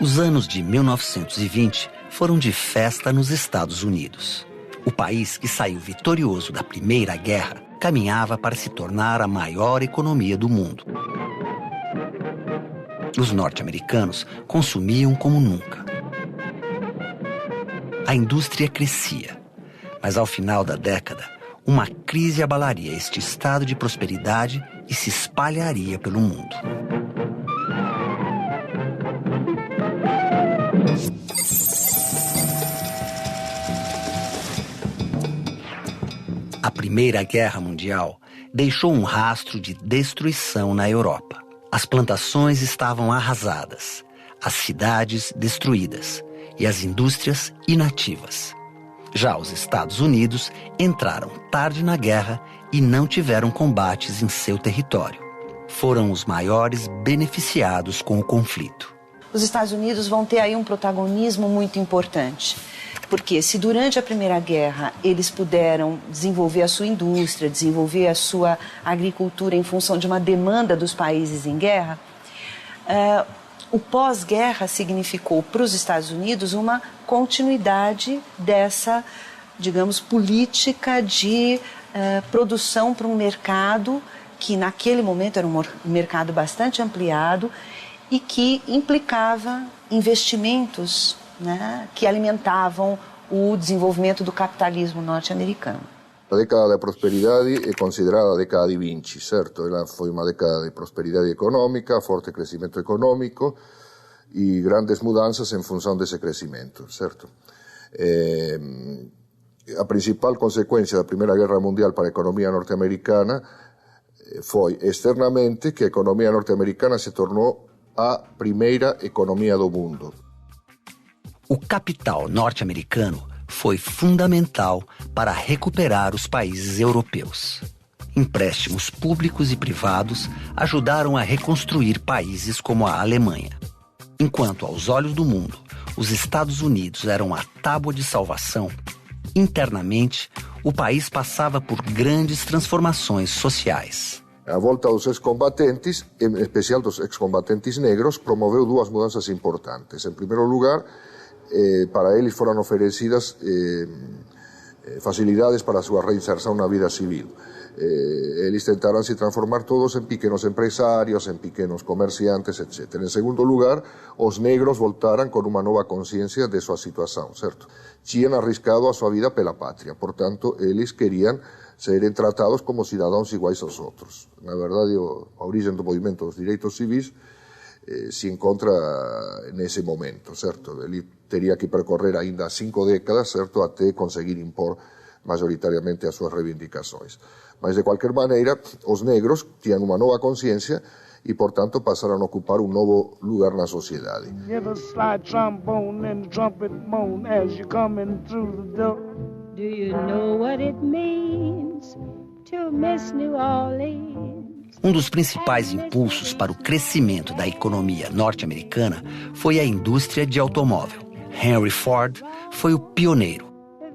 Os anos de 1920 foram de festa nos Estados Unidos. O país que saiu vitorioso da Primeira Guerra caminhava para se tornar a maior economia do mundo. Os norte-americanos consumiam como nunca. A indústria crescia, mas ao final da década, uma crise abalaria este estado de prosperidade e se espalharia pelo mundo. A Primeira Guerra Mundial deixou um rastro de destruição na Europa. As plantações estavam arrasadas, as cidades destruídas e as indústrias inativas. Já os Estados Unidos entraram tarde na guerra e não tiveram combates em seu território. Foram os maiores beneficiados com o conflito. Os Estados Unidos vão ter aí um protagonismo muito importante. Porque se durante a Primeira Guerra eles puderam desenvolver a sua indústria, desenvolver a sua agricultura em função de uma demanda dos países em guerra, o pós-guerra significou para os Estados Unidos uma continuidade dessa, digamos, política de produção para um mercado que naquele momento era um mercado bastante ampliado e que implicava investimentos, né, que alimentavam o desenvolvimento do capitalismo norte-americano. A década da prosperidade é considerada a década de Vinci, certo? Ela foi uma década de prosperidade econômica, forte crescimento econômico e grandes mudanças em função desse crescimento, certo? A principal consequência da Primeira Guerra Mundial para a economia norte-americana foi, externamente, que a economia norte-americana se tornou a primeira economia do mundo. O capital norte-americano foi fundamental para recuperar os países europeus. Empréstimos públicos e privados ajudaram a reconstruir países como a Alemanha. Enquanto, aos olhos do mundo, os Estados Unidos eram a tábua de salvação, internamente, o país passava por grandes transformações sociais. A volta dos ex-combatentes, em especial dos ex-combatentes negros, promoveu duas mudanças importantes. Em primeiro lugar, para eles foram oferecidas facilidades para a sua reinserção na vida civil. Eles tentaram se transformar todos em pequenos empresários, em pequenos comerciantes, etc. Em segundo lugar, os negros voltaram com uma nova consciência de sua situação, certo? Tinham arriscado a sua vida pela pátria, portanto, eles queriam serem tratados como cidadãos iguais aos outros. Na verdade, a origem do movimento dos direitos civis se encontra nesse momento, certo? Ele teria que percorrer ainda 5 décadas, certo, até conseguir impor majoritariamente as suas reivindicações. Mas, de qualquer maneira, os negros tinham uma nova consciência e, portanto, passaram a ocupar um novo lugar na sociedade. Do you know what it means to miss New Orleans? Um dos principais impulsos para o crescimento da economia norte-americana foi a indústria de automóvel. Henry Ford foi o pioneiro.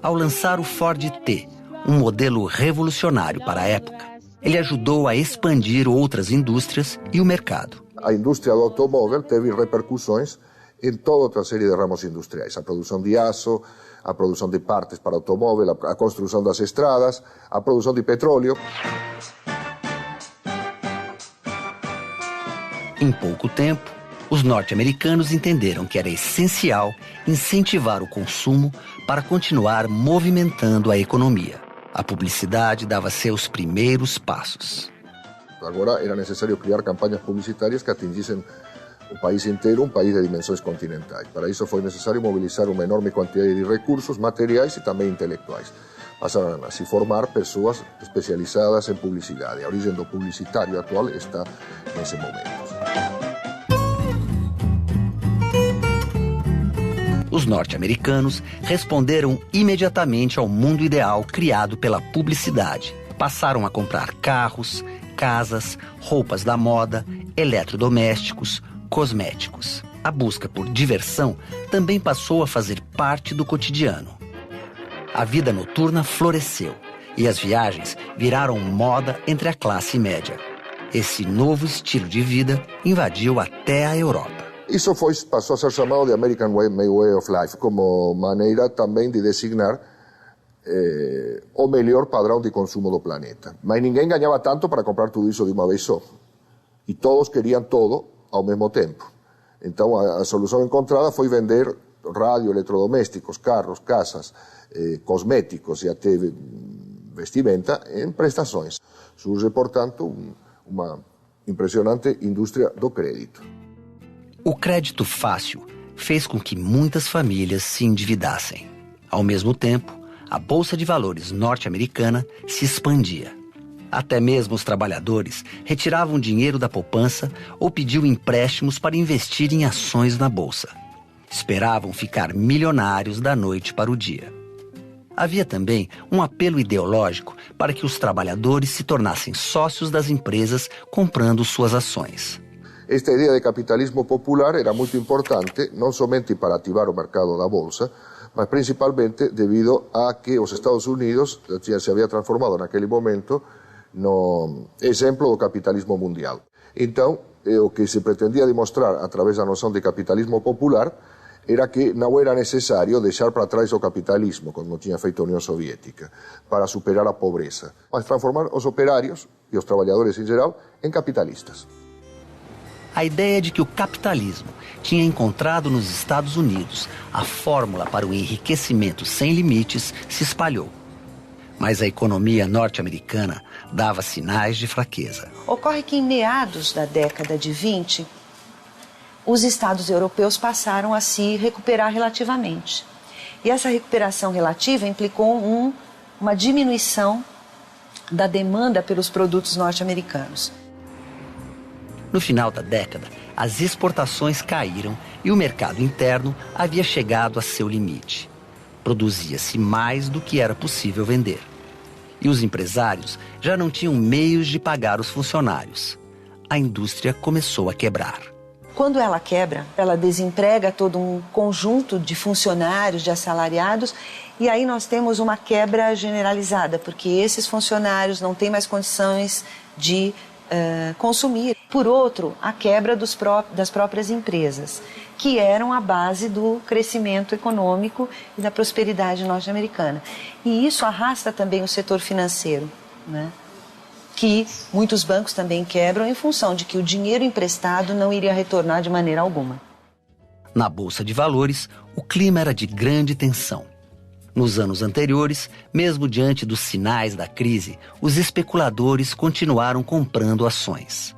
Ao lançar o Ford T, um modelo revolucionário para a época, ele ajudou a expandir outras indústrias e o mercado. A indústria do automóvel teve repercussões em toda outra série de ramos industriais. A produção de aço, a produção de partes para automóvel, a construção das estradas, a produção de petróleo. Em pouco tempo, os norte-americanos entenderam que era essencial incentivar o consumo para continuar movimentando a economia. A publicidade dava seus primeiros passos. Agora era necessário criar campanhas publicitárias que atingissem o país inteiro, um país de dimensões continentais. Para isso foi necessário mobilizar uma enorme quantidade de recursos materiais e também intelectuais. Passaram a se formar pessoas especializadas em publicidade. A origem do publicitário atual está nesse momento. Os norte-americanos responderam imediatamente ao mundo ideal criado pela publicidade. Passaram a comprar carros, casas, roupas da moda, eletrodomésticos, cosméticos. A busca por diversão também passou a fazer parte do cotidiano. A vida noturna floresceu e as viagens viraram moda entre a classe média. Esse novo estilo de vida invadiu até a Europa. Isso passou a ser chamado de American Way of Life, como maneira também de designar o melhor padrão de consumo do planeta. Mas ninguém ganhava tanto para comprar tudo isso de uma vez só. E todos queriam todo ao mesmo tempo. Então a solução encontrada foi vender rádio, eletrodomésticos, carros, casas, cosméticos e até vestimenta em prestações. Surge, portanto, uma impressionante indústria do crédito. O crédito fácil fez com que muitas famílias se endividassem. Ao mesmo tempo, a Bolsa de Valores norte-americana se expandia. Até mesmo os trabalhadores retiravam dinheiro da poupança ou pediam empréstimos para investir em ações na Bolsa. Esperavam ficar milionários da noite para o dia. Havia também um apelo ideológico para que os trabalhadores se tornassem sócios das empresas comprando suas ações. Esta ideia de capitalismo popular era muito importante, não somente para ativar o mercado da Bolsa, mas principalmente devido a que os Estados Unidos já se havia transformado naquele momento no exemplo do capitalismo mundial. Então, o que se pretendia demonstrar através da noção de capitalismo popular era que não era necessário deixar para trás o capitalismo, como tinha feito a União Soviética, para superar a pobreza, mas transformar os operários e os trabalhadores em geral em capitalistas. A ideia de que o capitalismo tinha encontrado nos Estados Unidos a fórmula para o enriquecimento sem limites se espalhou. Mas a economia norte-americana dava sinais de fraqueza. Ocorre que em meados da década de 20, os estados europeus passaram a se recuperar relativamente. E essa recuperação relativa implicou uma diminuição da demanda pelos produtos norte-americanos. No final da década, as exportações caíram e o mercado interno havia chegado a seu limite. Produzia-se mais do que era possível vender. E os empresários já não tinham meios de pagar os funcionários. A indústria começou a quebrar. Quando ela quebra, ela desemprega todo um conjunto de funcionários, de assalariados, e aí nós temos uma quebra generalizada, porque esses funcionários não têm mais condições de consumir. Por outro, a quebra das próprias empresas, que eram a base do crescimento econômico e da prosperidade norte-americana. E isso arrasta também o setor financeiro, né? Que muitos bancos também quebram em função de que o dinheiro emprestado não iria retornar de maneira alguma. Na Bolsa de Valores, o clima era de grande tensão. Nos anos anteriores, mesmo diante dos sinais da crise, os especuladores continuaram comprando ações.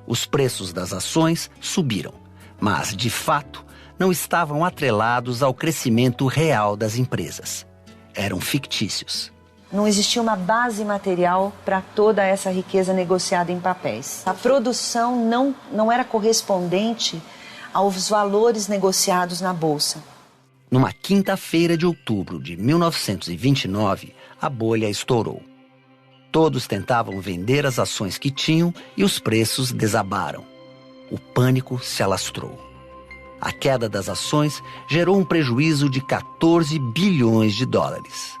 Os preços das ações subiram, mas, de fato, não estavam atrelados ao crescimento real das empresas. Eram fictícios. Não existia uma base material para toda essa riqueza negociada em papéis. A produção não era correspondente aos valores negociados na Bolsa. Numa quinta-feira de outubro de 1929, a bolha estourou. Todos tentavam vender as ações que tinham e os preços desabaram. O pânico se alastrou. A queda das ações gerou um prejuízo de 14 bilhões de dólares.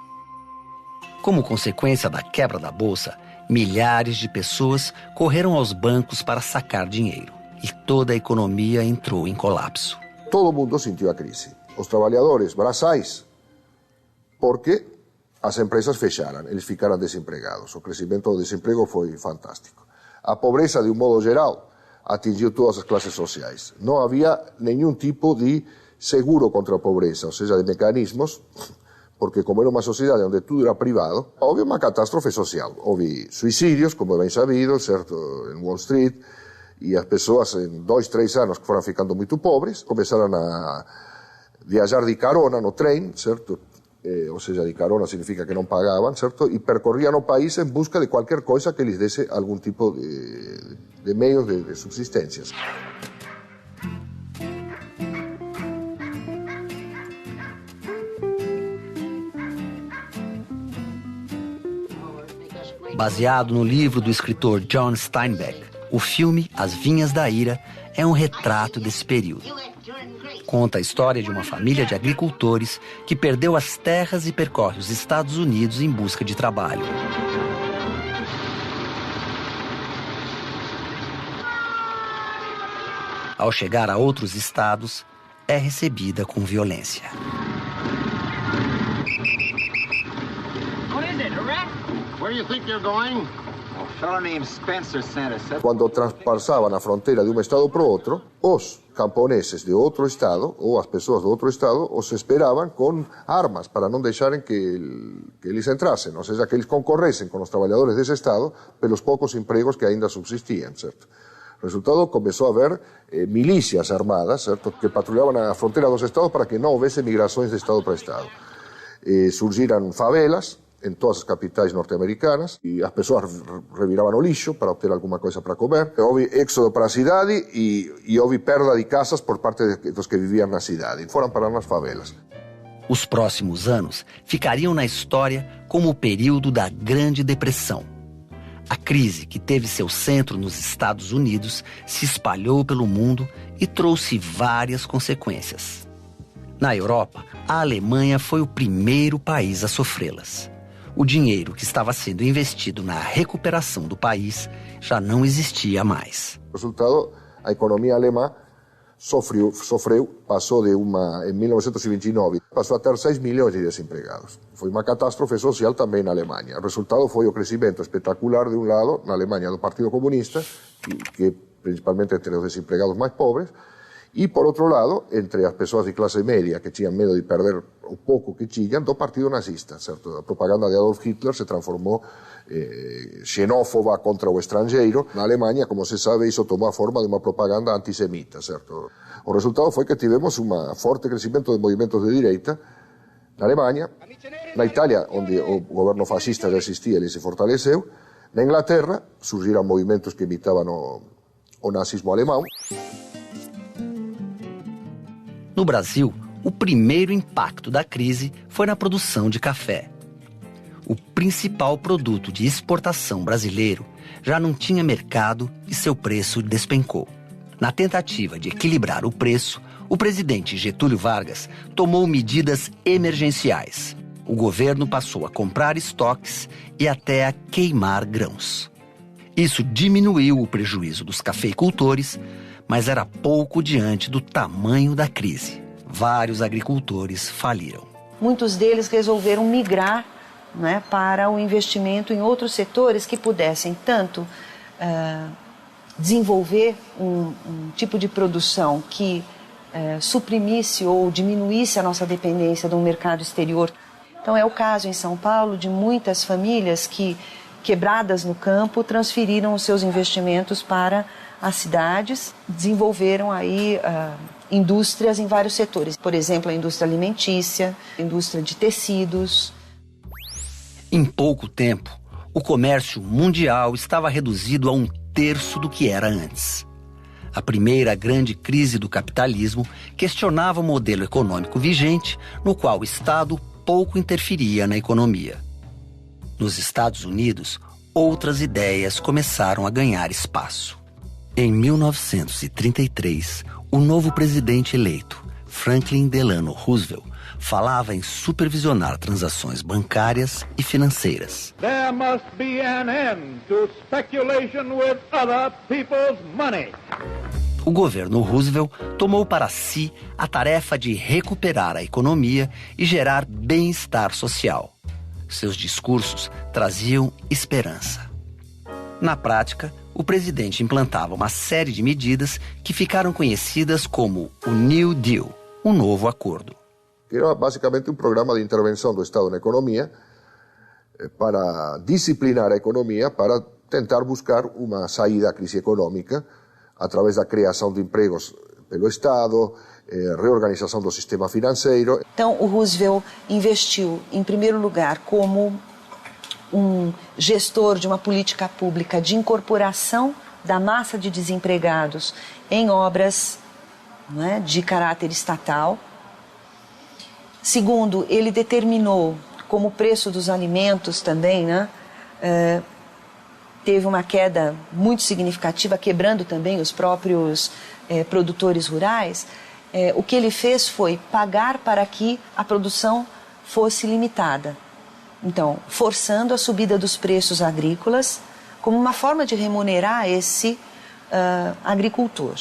Como consequência da quebra da bolsa, milhares de pessoas correram aos bancos para sacar dinheiro e toda a economia entrou em colapso. Todo mundo sentiu a crise. Os trabalhadores braçais, porque as empresas fecharam, eles ficaram desempregados. O crescimento do desemprego foi fantástico. A pobreza, de um modo geral, atingiu todas as classes sociais. Não havia nenhum tipo de seguro contra a pobreza, ou seja, de mecanismos, porque como era uma sociedade onde tudo era privado, houve uma catástrofe social. Houve suicídios, como é bem sabido, certo, em Wall Street, e as pessoas, em 2, 3 anos que foram ficando muito pobres, começaram a viajar de carona no trem, certo? Ou seja, de carona significa que não pagavam, certo? E percorriam o país em busca de qualquer coisa que lhes desse algum tipo de meios de subsistência. Baseado no livro do escritor John Steinbeck, o filme As Vinhas da Ira é um retrato desse período. Conta a história de uma família de agricultores que perdeu as terras e percorre os Estados Unidos em busca de trabalho. Ao chegar a outros estados, é recebida com violência. Quando transpassavam a fronteira de um estado para o outro, os camponeses de outro estado, ou as pessoas de outro estado, os esperavam com armas para não deixarem que eles entrassem, ou seja, que eles concorressem com os trabalhadores desse estado pelos poucos empregos que ainda subsistiam, certo? Resultado, começou a haver milícias armadas, certo, que patrulhavam a fronteira dos estados para que não houvesse migrações de estado para estado. Surgiram favelas em todas as capitais norte-americanas e as pessoas reviravam o lixo para obter alguma coisa para comer. Houve êxodo para a cidade e houve perda de casas por parte dos que viviam na cidade. Foram parar nas favelas. Os próximos anos ficariam na história como o período da Grande Depressão. A crise, que teve seu centro nos Estados Unidos, se espalhou pelo mundo e trouxe várias consequências. Na Europa, a Alemanha foi o primeiro país a sofrê-las. O dinheiro que estava sendo investido na recuperação do país já não existia mais. Resultado, a economia alemã sofreu, passou em 1929, passou a ter 6 milhões de desempregados. Foi uma catástrofe social também na Alemanha. O resultado foi o crescimento espetacular, de um lado, na Alemanha, do Partido Comunista, que principalmente entre os desempregados mais pobres, e, por outro lado, entre as pessoas de classe média que tinham medo de perder o pouco que tinham, do Partido Nazista, certo? A propaganda de Adolf Hitler se transformou xenófoba contra o estrangeiro. Na Alemanha, como se sabe, isso tomou a forma de uma propaganda antissemita, certo? O resultado foi que tivemos um forte crescimento de movimentos de direita na Alemanha, na Itália, onde o governo fascista já existia, ele se fortaleceu, na Inglaterra surgiram movimentos que imitavam o nazismo alemão. No Brasil, o primeiro impacto da crise foi na produção de café. O principal produto de exportação brasileiro já não tinha mercado e seu preço despencou. Na tentativa de equilibrar o preço, o presidente Getúlio Vargas tomou medidas emergenciais. O governo passou a comprar estoques e até a queimar grãos. Isso diminuiu o prejuízo dos cafeicultores, mas era pouco diante do tamanho da crise. Vários agricultores faliram. Muitos deles resolveram migrar, né, para o investimento em outros setores que pudessem tanto desenvolver um tipo de produção que suprimisse ou diminuísse a nossa dependência do mercado exterior. Então é o caso em São Paulo de muitas famílias que, quebradas no campo, transferiram os seus investimentos para as cidades, desenvolveram aí indústrias em vários setores. Por exemplo, a indústria alimentícia, a indústria de tecidos. Em pouco tempo, o comércio mundial estava reduzido a 1/3 do que era antes. A primeira grande crise do capitalismo questionava o modelo econômico vigente, no qual o Estado pouco interferia na economia. Nos Estados Unidos, outras ideias começaram a ganhar espaço. Em 1933, o novo presidente eleito, Franklin Delano Roosevelt, falava em supervisionar transações bancárias e financeiras. There must be an end to speculation with other people's money. O governo Roosevelt tomou para si a tarefa de recuperar a economia e gerar bem-estar social. Seus discursos traziam esperança. Na prática, o presidente implantava uma série de medidas que ficaram conhecidas como o New Deal, o novo acordo. Era basicamente um programa de intervenção do Estado na economia para disciplinar a economia, para tentar buscar uma saída à crise econômica através da criação de empregos pelo Estado, reorganização do sistema financeiro. Então, o Roosevelt investiu, em primeiro lugar, como um gestor de uma política pública de incorporação da massa de desempregados em obras, né, de caráter estatal. Segundo, ele determinou, como o preço dos alimentos também, né, teve uma queda muito significativa, quebrando também os próprios produtores rurais, o que ele fez foi pagar para que a produção fosse limitada. Então, forçando a subida dos preços agrícolas como uma forma de remunerar esse agricultor.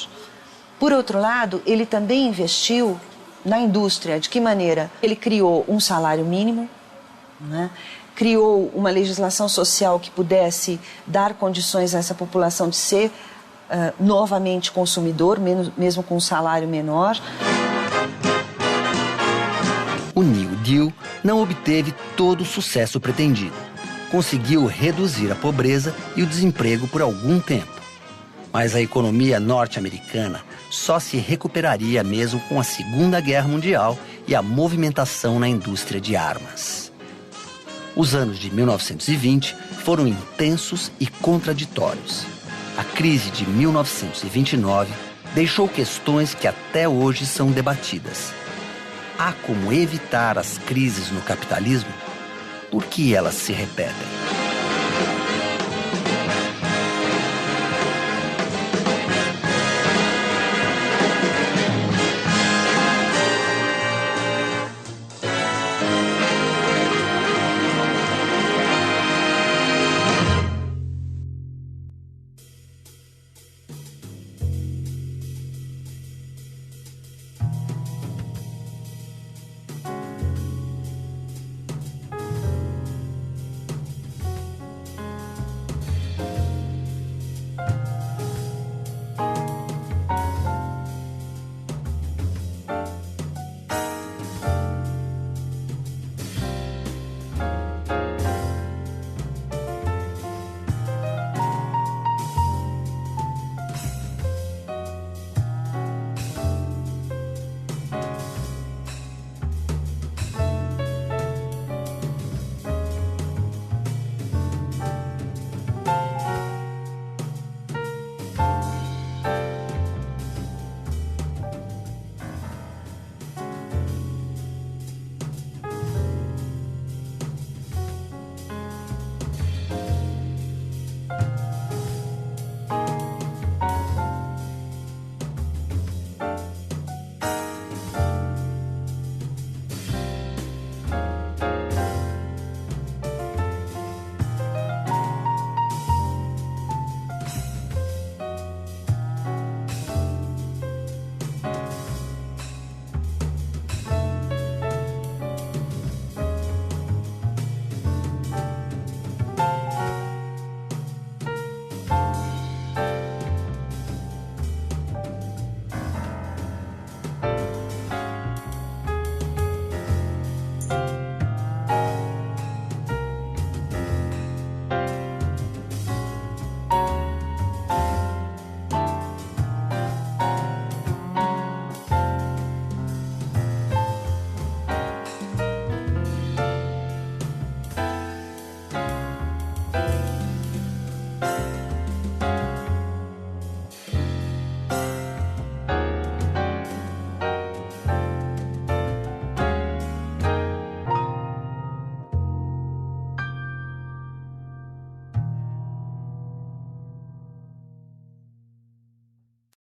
Por outro lado, ele também investiu na indústria. De que maneira? Ele criou um salário mínimo, né? Criou uma legislação social que pudesse dar condições a essa população de ser novamente consumidor, mesmo com um salário menor. O New Deal não obteve todo o sucesso pretendido. Conseguiu reduzir a pobreza e o desemprego por algum tempo. Mas a economia norte-americana só se recuperaria mesmo com a Segunda Guerra Mundial e a movimentação na indústria de armas. Os anos de 1920 foram intensos e contraditórios. A crise de 1929 deixou questões que até hoje são debatidas. Há como evitar as crises no capitalismo? Por que elas se repetem?